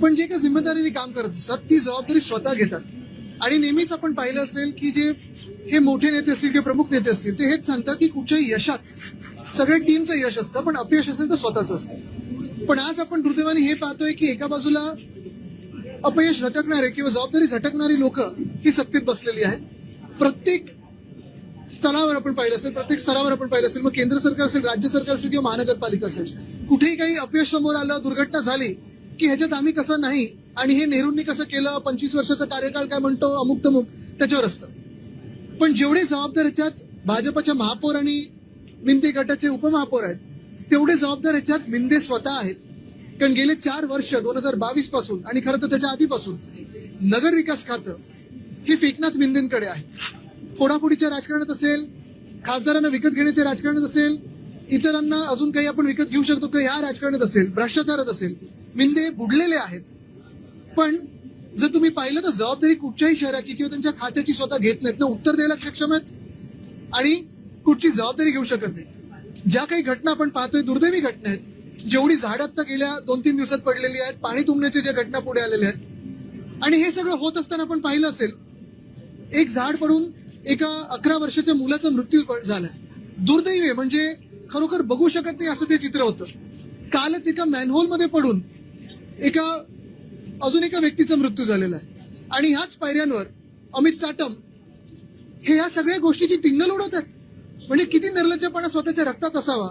पण जे काही जिम्मेदारीने काम करत असतात ती जबाबदारी स्वतः घेतात. आणि नेहमीच आपण पाहिलं असेल की जे हे मोठे नेते असतील किंवा प्रमुख नेते असतील ते हेच सांगतात की कुठच्याही यशात सगळ्या टीमचं यश असतं, पण अपयश असेल तर स्वतःच असतं. पण आज आपण दुर्दैवाने हे पाहतोय की एका बाजूला अपयश झटकणारे किंवा जबाबदारी झटकणारी लोक ही सत्तेत बसलेली आहेत. प्रत्येक स्तरावर आपण पाहिलं असेल, मग केंद्र सरकार असेल, राज्य सरकार असेल किंवा महानगरपालिका असेल, कुठेही काही अपयश समोर आलं, दुर्घटना झाली की ह्याच्यात आम्ही कसं नाही आणि हे नेहरूंनी कसं केलं, 25 वर्षाचा कार्यकाळ काय म्हणतो, अमुक तमुक, त्याच्यावर असतं. पण जेवढे जबाबदार ह्याच्यात भाजपच्या महापौर आणि मिंदे गटाचे उपमहापौर आहेत, तेवढे जबाबदार ह्याच्यात मिंदे स्वतः आहेत. कारण गेले 4 वर्ष 2022 पासून आणि खरं तर त्याच्या आधीपासून नगर विकास खातं हे फेकनाथ मिंदेंकडे आहे. फोडाफोडीच्या राजकारणात असेल, खासदारांना विकत घेण्याच्या राजकारणात असेल, इतरांना अजून काही आपण विकत घेऊ शकतो का या राजकारणात असेल, भ्रष्टाचारात असेल, मिंदे बुडलेले आहेत. पण जर तुम्ही पाहिलं तर जबाबदारी कुठच्याही शहराची किंवा त्यांच्या खात्याची स्वतः घेत नाहीत ना, उत्तर द्यायला सक्षम आहेत आणि कुठची जबाबदारी घेऊ शकत नाही. ज्या काही घटना आपण पाहतोय दुर्दैवी घटना आहेत, जेवढी झाडं आता गेल्या 2-3 दिवसात पडलेली आहेत, पाणी तुंबण्याच्या ज्या घटना पुढे आलेल्या आहेत, आणि हे सगळं होत असताना आपण पाहिलं असेल एक झाड पडून एका 11 वर्षाच्या मुलाचा मृत्यू झालाय. दुर्दैवी आहे, म्हणजे खरोखर बघू शकत नाही असं ते चित्र होतं. कालच एका मॅनहोलमध्ये पडून अजून एका व्यक्तीचा मृत्यू झालेला आहे. आणि ह्याच पायऱ्यांवर अमित चाटम हे ह्या सगळ्या गोष्टीची टिंगल उडवतात. म्हणजे किती निर्लज्जपणा स्वतःच्या रक्तात असावा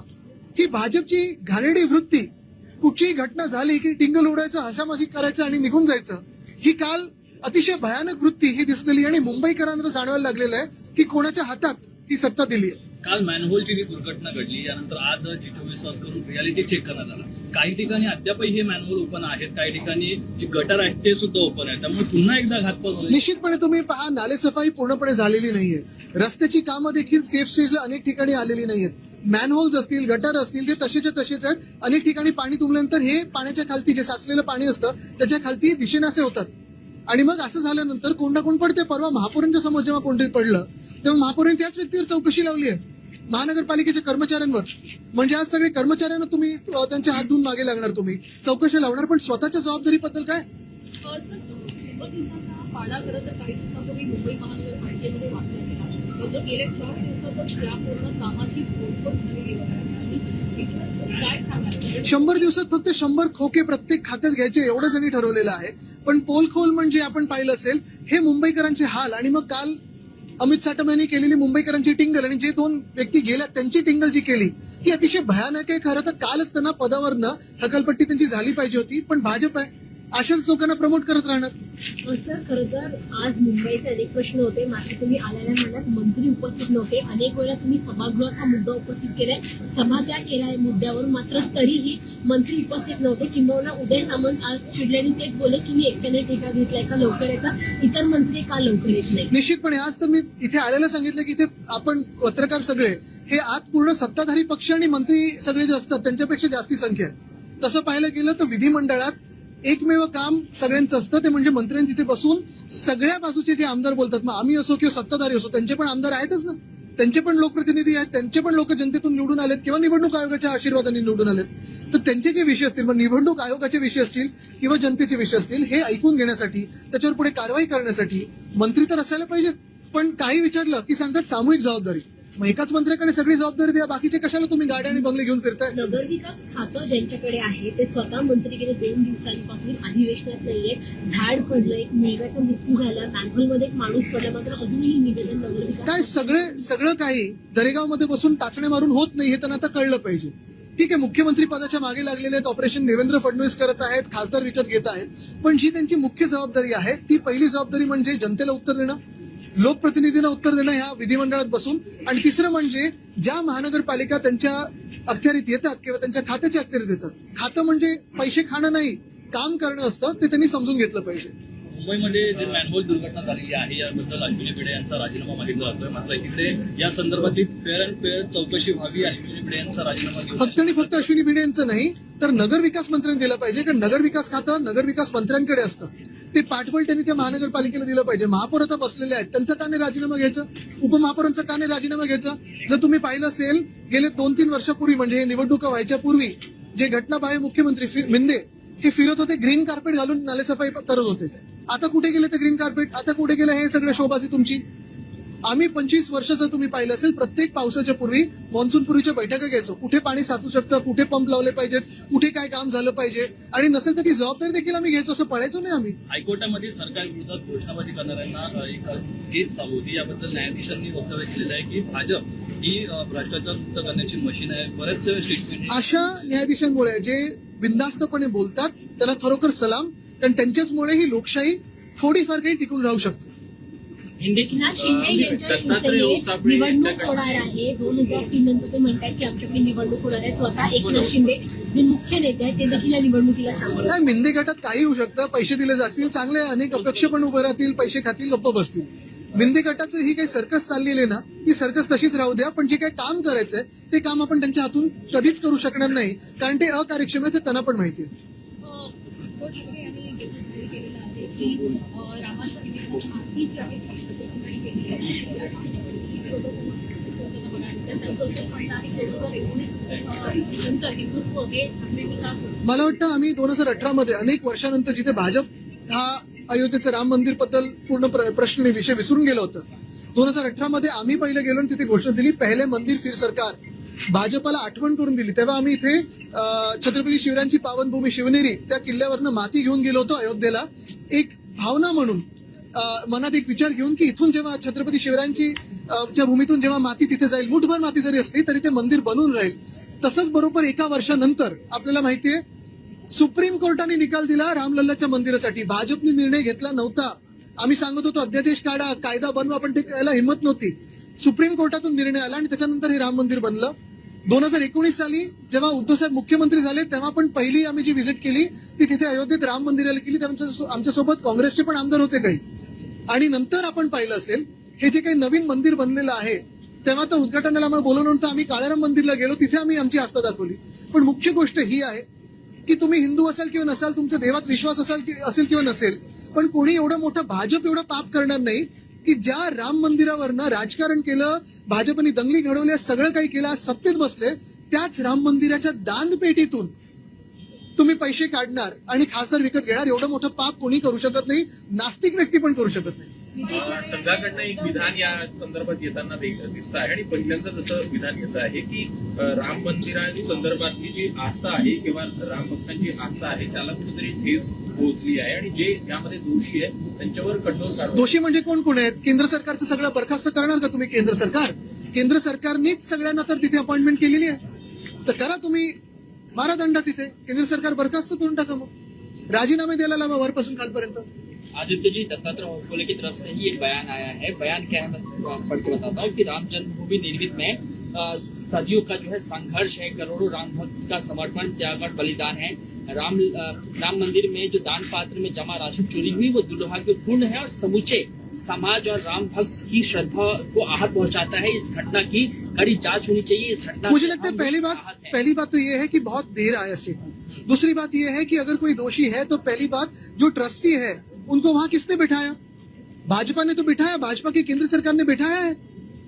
की भाजपची घाणेरडी वृत्ती, कुठचीही घटना झाली की टिंगल उडायचं, हसामसी करायचं आणि निघून जायचं, ही काल अतिशय भयानक वृत्ती ही दिसलेली. आणि मुंबईकरांना तर जाणवायला लागलेलं आहे की कोणाच्या हातात ही सत्ता दिली आहे. काल मॅनहोलची जी दुर्घटना घडली, यानंतर आज G24 तास करून रियालिटी चेक करण्यात आला. काही ठिकाणी अद्यापही हे मॅनहोल ओपन आहेत, काही ठिकाणी जे गटर आहेत ते सुद्धा ओपन आहेत. त्यामुळे पुन्हा एकदा घातपात होईल. निश्चितपणे तुम्ही पहा, नालेसफाई पूर्णपणे झालेली नाहीये, रस्त्याची कामं देखील सेफ स्टेजला अनेक ठिकाणी आलेली नाहीयेत. मॅनहोल्स असतील, गटर असतील, ते तसेच्या तसेच आहेत. अनेक ठिकाणी पाणी तुंबल्यानंतर हे पाण्याच्या खालती जे साचलेलं पाणी असतं त्याच्या खालती दिशेनासे होतात. आणि मग असं झाल्यानंतर कोण ना कोण पडते. परवा महापौरांच्या समोर जेव्हा कोणतरी पडलं तेव्हा महापौरांनी त्याच व्यक्तीवर चौकशी लावली आहे, महानगरपालिकेच्या कर्मचाऱ्यांवर. म्हणजे आज सगळे कर्मचाऱ्यांना तुम्ही त्यांचे हात धुवून मागे लागणार, तुम्ही चौकशी लावणार, पण स्वतःच्या जबाबदारीबद्दल काय? पाडा खरं तर काही दिवसापूर्वी मुंबई महानगरपालिकेमध्ये वाचला गेला. गेल्या 4 दिवसातच या पूर्ण कामाची घोडपट झालेली आहे. 100 दिवसात फक्त 100 खोके प्रत्येक खात्यात घ्यायचे एवढं त्यांनी ठरवलेलं आहे. पण पोलखोल म्हणजे आपण पाहिलं असेल हे मुंबईकरांचे हाल. आणि मग काल अमित चाटम यांनी केलेली मुंबईकरांची टिंगल आणि जे 2 व्यक्ती गेल्या त्यांची टिंगल जी केली ही अतिशय भयानक आहे. खरं तर कालच त्यांना पदावरनं हकालपट्टी त्यांची झाली पाहिजे होती, पण भाजप आहे अशाच लोकांना प्रमोट करत राहणार. सर, खरं तर आज मुंबईचे अनेक प्रश्न होते, मात्र तुम्ही आलेल्या महिन्यात मंत्री उपस्थित नव्हते. अनेक वेळा तुम्ही सभागृहात हा मुद्दा उपस्थित केलाय, सभात्याग केलाय मुद्द्यावर, मात्र तरीही मंत्री उपस्थित नव्हते. किंबहुना उदय सामंत आज चिडल्याने तेच बोलले की मी एकट्याने टीका घेतलाय का लवकर याचा, इतर मंत्री का लवकर येत नाही. निश्चितपणे आज तर मी इथे आलेलं सांगितलं की इथे आपण पत्रकार सगळे हे आत पूर्ण सत्ताधारी पक्ष आणि मंत्री सगळे जे असतात त्यांच्यापेक्षा जास्ती संख्या आहे. तसं पाहायला गेलं तर विधिमंडळात एकमेव काम सगळ्यांचं असतं ते म्हणजे मंत्र्यांनी तिथे बसून सगळ्या बाजूचे जे आमदार बोलतात, मग आम्ही असो किंवा सत्ताधारी असो, त्यांचे पण आमदार आहेतच ना, त्यांचे पण लोकप्रतिनिधी आहेत, त्यांचे पण लोक जनतेतून निवडून आलेत किंवा निवडणूक आयोगाच्या आशीर्वादाने निवडून आलेत. तर त्यांचे जे विषय असतील, मग निवडणूक आयोगाचे विषय असतील किंवा जनतेचे विषय असतील, हे ऐकून घेण्यासाठी त्याच्यावर पुढे कारवाई करण्यासाठी मंत्री तर असायला पाहिजेत. पण काही विचारलं की सांगतात सामूहिक जबाबदारी. मग एकाच मंत्र्याकडे सगळी जबाबदारी द्या, बाकीचे कशाला तुम्ही गाड्या आणि बंगले घेऊन फिरताय? नगरविकास खातं ज्यांच्याकडे आहे ते स्वतः मंत्री गेले 2 दिवसांपासून अधिवेशनात नाहीये. झाड पडलं, एक मुलगाचा मृत्यू झाला, मॅनहोलमध्ये एक माणूस पडला, मात्र अजूनही निवेदन नगरविकास काय सगळं काही दरेगावमध्ये बसून टाचण्या मारून होत नाही हे त्यांना आता कळलं पाहिजे. ठीक आहे, मुख्यमंत्री पदाच्या मागे लागलेले आहेत, ऑपरेशन देवेंद्र फडणवीस करत आहेत, खासदार विकत घेत आहेत, पण जी त्यांची मुख्य जबाबदारी आहे ती पहिली जबाबदारी म्हणजे जनतेला उत्तर देणं, लोकप्रतिनिधींना उत्तर देणं ह्या विधिमंडळात बसून, आणि तिसरं म्हणजे ज्या महानगरपालिका त्यांच्या अखत्यारीत येतात किंवा त्यांच्या खात्याच्या अखत्यारीत येतात, खातं म्हणजे पैसे खाणं नाही, काम करणं असतं, ते त्यांनी समजून घेतलं पाहिजे. मुंबईमध्ये जे मॅनहोल दुर्घटना झालेली आहे याबद्दल अश्विनी भिडे यांचा राजीनामा मागितला जातोय, मात्र इकडे या संदर्भातली फेअर अँड फेअर चौकशी व्हावी आणि अश्विनी भिडे यांचा राजीनामा घेऊन फक्त आणि फक्त अश्विनी भिडे यांचं नाही तर नगरविकास मंत्र्यांनी दिलं पाहिजे. कारण नगरविकास खातं नगरविकास मंत्र्यांकडे असतं, ते पाठबळ त्यांनी त्या महानगरपालिकेला दिलं पाहिजे. महापौर आता बसलेले आहेत, त्यांचा का नाही राजीनामा घ्यायचा? उपमहापौरांचा का नाही राजीनामा घ्यायचा? जर तुम्ही पाहिलं असेल गेले 2-3 वर्षापूर्वी म्हणजे हे निवडणुका व्हायच्या पूर्वी जे घटनाबाह्य मुख्यमंत्री मिंदे हे फिरत होते, ग्रीन कार्पेट घालून नालेसफाई करत होते. आता कुठे गेले ते ग्रीन कार्पेट? आता कुठे गेलं हे सगळं शोबाजी तुमची? आम्ही 25 वर्षाचं तुम्ही पाहिलं असेल, प्रत्येक पावसाच्या पूर्वी, मान्सून पूर्वीच्या बैठका घ्यायचो. कुठे पाणी साचू शकतं, कुठे पंप लावले पाहिजेत, कुठे काय काम झालं पाहिजे, आणि नसेल तर ती जबाबदारी देखील आम्ही घ्यायचो. असं पळायचो नाही आम्ही. हायकोर्टामध्ये सरकार विरोधात घोषणाबाजी करणाऱ्यांना एक केस चालू होती. याबद्दल न्यायाधीशांनी वक्तव्य केलेलं आहे की भाजप ही भ्रष्टाचार मुक्त करण्याची मशीन आहे. बरेच स्टेटमेंट अशा न्यायाधीशांमुळे जे बिनधास्तपणे बोलतात त्यांना खरोखर सलाम, कारण त्यांच्याचमुळे ही लोकशाही थोडीफार काही टिकून राहू शकते. एकनाथ शिंदे यांच्या शिवसेनेत निवडणूक होणार आहे. 2003 नंतर ते म्हणतात की आमच्याकडे निवडणूक होणार आहे. स्वतः एकनाथ शिंदे जे मुख्य नेते आहेत ते देखील या निवडणुकीला सामोरे. काय मिंदे गटात काही होऊ शकतं, पैसे दिले जातील, चांगले अनेक अपक्ष पण उभे राहतील, पैसे खातील, गप्प बसतील. मिंदे गटाचं ही काही सर्कस चाललेली ना, ही सर्कस तशीच राहू द्या. पण जे काही काम करायचंय ते काम आपण त्यांच्या हातून कधीच करू शकणार नाही, कारण ते अकार्यक्षम आहे, ते त्यांना पण माहिती आहे. उद्धव ठाकरे यांनी देखील जाहीर केलेलं आहे की रामाच्या निमित्तानं माती जी आहे ती प्रत्येकाने केली आहे. त्यांचं असं म्हणणं आहे की 2019 नंतर हिंदुत्व हे ठाकरेंनी का सोडलं? मला वाटतं आम्ही 2018 मध्ये अनेक वर्षानंतर जिथे भाजप हा अयोध्येचं राम मंदिर बद्दल पूर्ण प्रश्न विषय विसरून गेलो होतं, 2018 मध्ये आम्ही पहिले गेलो आणि तिथे घोषणा दिली, पहिले मंदिर फिर सरकार. भाजपाला आठवण करून दिली. तेव्हा आम्ही इथे छत्रपती शिवरायांची पावनभूमी शिवनेरी त्या किल्ल्यावरनं माती घेऊन गेलो होतो अयोध्येला, एक भावना म्हणून, मनात एक विचार घेऊन की इथून जेव्हा छत्रपती शिवरायांची च्या भूमीतून जेव्हा माती तिथे जाईल, मुठभर माती जरी असली तरी ते मंदिर बनून राहील. तसंच बरोबर एका वर्षानंतर आपल्याला माहितीये सुप्रीम कोर्टाने निकाल दिला रामलल्लाच्या मंदिरासाठी. भाजपने निर्णय घेतला नव्हता. आम्ही सांगत होतो अध्यादेश काढा, कायदा बनवा, पण ते करायला हिंमत नव्हती. सुप्रीम कोर्टातून निर्णय आला आणि त्याच्यानंतर हे राम मंदिर बनलं. 2019 साली जेव्हा उद्धव साहेब मुख्यमंत्री झाले तेव्हा पण पहिली आम्ही जी व्हिजिट केली ती तिथे अयोध्येत राम मंदिराला केली. आमच्यासोबत काँग्रेसचे पण आमदार होते काही. आणि नंतर आपण पाहिलं असेल हे जे काही नवीन मंदिर बनलेलं आहे, तेव्हा तर उद्घाटनाला आम्हाला बोलवलं नव्हतं. आम्ही काळाराम मंदिरला गेलो, तिथे आम्ही आमची आस्था दाखवली. पण मुख्य गोष्ट ही आहे की तुम्ही हिंदू असाल किंवा नसाल, तुमचा देवात विश्वास असेल किंवा नसेल, पण कोणी एवढं मोठं भाजप एवढं पाप करणार नाही की ज्या राम मंदिरावरनं राजकारण केलं, भाजपने दंगली घडवल्या, सगळं काही केलं, आज सत्तेत बसले, त्याच राम मंदिराच्या दानपेटीतून तुम्ही पैसे काढणार आणि खासदार विकत घेणार. एवढं मोठं पाप कोणी करू शकत नाही, नास्तिक व्यक्ती पण करू शकत नाही. संघाकडनं एक विधान या संदर्भात येताना दिसत आहे आणि पहिल्यांदा जसं विधान येत आहे की राम मंदिराच्या संदर्भातली जी आस्था आहे किंवा राम भक्तांची आस्था आहे त्याला कुठेतरी ठेस पोहोचली आहे आणि जे यामध्ये दोषी आहे त्यांच्यावर कठोर कारवाई. दोषी म्हणजे कोण कोण आहेत? केंद्र सरकारचं सगळं बरखास्त करणार का तुम्ही? केंद्र सरकारनेच सगळ्यांना तर तिथे अपॉइंटमेंट केलेली आहे, तर करा तुम्ही, मारा दंडा तिथे. केंद्र सरकार बरखास्त करून टाका, मग राजीनामे द्यायला लावा वरपासून खालपर्यंत. आदित्य जी, दत्तात्रेय हॉस्पिटल की तरफ से ही एक बयान आया है. बयान क्या है मैं पढ़ के बताता हूँ कि राम जन्मभूमि निर्मित में सदियों का जो है संघर्ष है, करोड़ों राम भक्त का समर्पण, त्याग और बलिदान है. राम मंदिर में जो दान पात्र में जमा राशि चोरी हुई वो दुर्भाग्यपूर्ण है और समूचे समाज और राम भक्त की श्रद्धा को आहत पहुंचाता है. इस घटना की कड़ी जांच होनी चाहिए. इस घटना मुझे लगता है पहली बात तो ये है कि बहुत देर आया स्टेटमेंट. दूसरी बात ये है कि अगर कोई दोषी है तो पहली बात जो ट्रस्टी है उनको वहां किसने बिठाया? भाजपा ने तो बिठाया, भाजपा की केंद्र सरकार ने बिठाया है.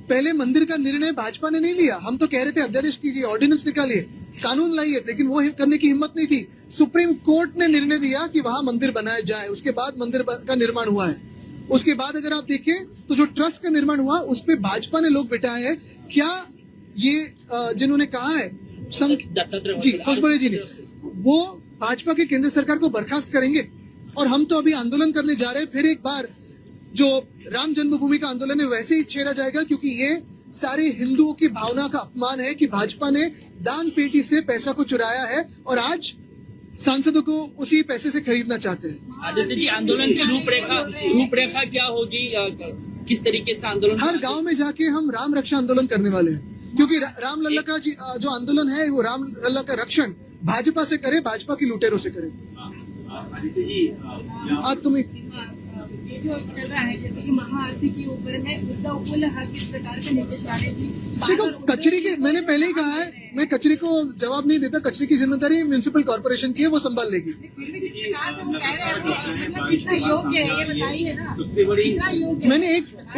पहले मंदिर का निर्णय भाजपा ने नहीं लिया. हम तो कह रहे थे अध्यादेश कीजिए, ऑर्डिनेंस निकालिए, कानून लाइए, लेकिन वो करने की हिम्मत नहीं थी. सुप्रीम कोर्ट ने निर्णय दिया कि वहां मंदिर बनाया जाए, उसके बाद मंदिर का निर्माण हुआ है. उसके बाद अगर आप देखें तो जो ट्रस्ट का निर्माण हुआ उस पर भाजपा ने लोग बिठाए हैं. क्या ये जिन्होंने कहा है जी होसबड़े जी ने, वो भाजपा के केंद्र सरकार को बर्खास्त करेंगे? और हम तो अभी आंदोलन करने जा रहे हैं. फिर एक बार जो राम जन्मभूमि का आंदोलन है वैसे ही छेड़ा जाएगा, क्योंकि ये सारे हिंदुओं की भावना का अपमान है कि भाजपा ने दान पेटी से पैसा को चुराया है और आज सांसदों को उसी पैसे से खरीदना चाहते हैं. आदित्य जी, आंदोलन की रूपरेखा क्या होगी? किस तरीके से आंदोलन? हर गांव में जाके हम राम रक्षा आंदोलन करने वाले हैं, क्योंकि रामलल्ला का जो आंदोलन है वो रामलल्ला का रक्षण भाजपा से करे, भाजपा की लुटेरों से करे. आज तुम्हें ये जो चल रहा है जैसे कि महाआरती के ऊपर में मुद्दा उपुल किस प्रकार का निर्देश डाले जी? देखो, कचरे के मैंने पहले ही कहा है, मैं कचरे को जवाब नहीं देता. कचरे की जिम्मेदारी म्युनिसिपल कॉर्पोरेशन की है, वो संभाल लेगी. फिर भी जिस प्रकार से वो कह रहे हैं मतलब कितना योग्य है ये बताइए ना, कितना योग्य है? मैंने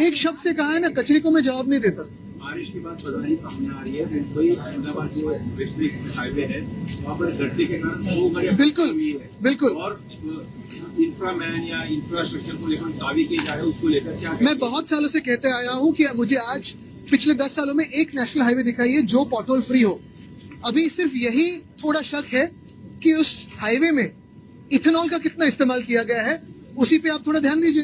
एक शब्द से कहा है ना, कचरे को मैं जवाब नहीं देता. बारिश के बाद बदहाली सामने आ रही है। मुंबई अहमदाबाद जो वेस्ट हाईवे है वहाँ पर गड्ढे के कारण 2 गाड़ियां बिल्कुल, फंसी हुई है। बिल्कुल। और इंफ्रामैन या इंफ्रास्ट्रक्चर को लेकर दावे किए जा रहे हैं, उसको लेकर क्या मैं बहुत सालों से कहते आया हूं कि मुझे आज पिछले 10 सालों में एक नेशनल हाईवे दिखाइए जो पॉटहोल फ्री हो। अभी सिर्फ यही थोड़ा शक है कि उस हाईवे में इथेनॉल का कितना इस्तेमाल किया गया है, उसी पे आप थोड़ा ध्यान दीजिए।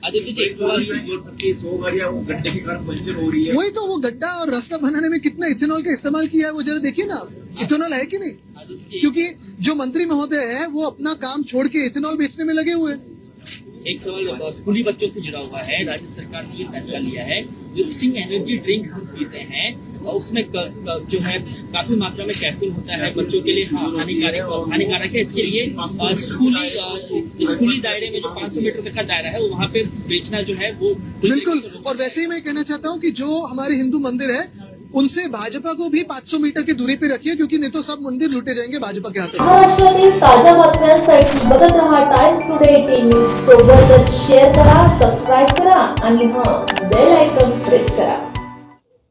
आदित्य जी, एक सवाल बोल सकती है 100 गाड़ियां गड्ढे के कारण पंचर हो रही है। वही तो, वो गड्ढा और रास्ता बनाने में कितना इथेनॉल का इस्तेमाल किया है वो जरा देखिए ना, इथेनॉल है कि नहीं? आदित्य जी, क्योंकि जो मंत्री महोदय है वो अपना काम छोड़ के इथेनॉल बेचने में लगे हुए हैं। एक सवाल स्कूली बच्चों से जुड़ा हुआ है। राज्य सरकार ने ये फैसला लिया है जो स्टिंग एनर्जी ड्रिंक हम पीते हैं और उसमें जो है काफी मात्रा में कैफीन होता है, बच्चों के लिए हानिकारक है। इसके लिए स्कूली दायरे में जो 500 मीटर तक का दायरा है वहाँ पे बेचना जो है वो बिल्कुल। और वैसे ही मैं कहना चाहता हूँ कि जो हमारे हिंदू मंदिर है उनसे भाजपा को भी 500 मीटर की दूरी पे रखिए, क्योंकि नहीं तो सब मंदिर लूटे जाएंगे भाजपा के हाथों। महाराष्ट्रातील ताज्या बातम्यांसाठी बघत रहा टाइम्स टुडे टीव्ही सोबतच शेअर करा, सबस्क्राईब करा आणि बेल आयकॉन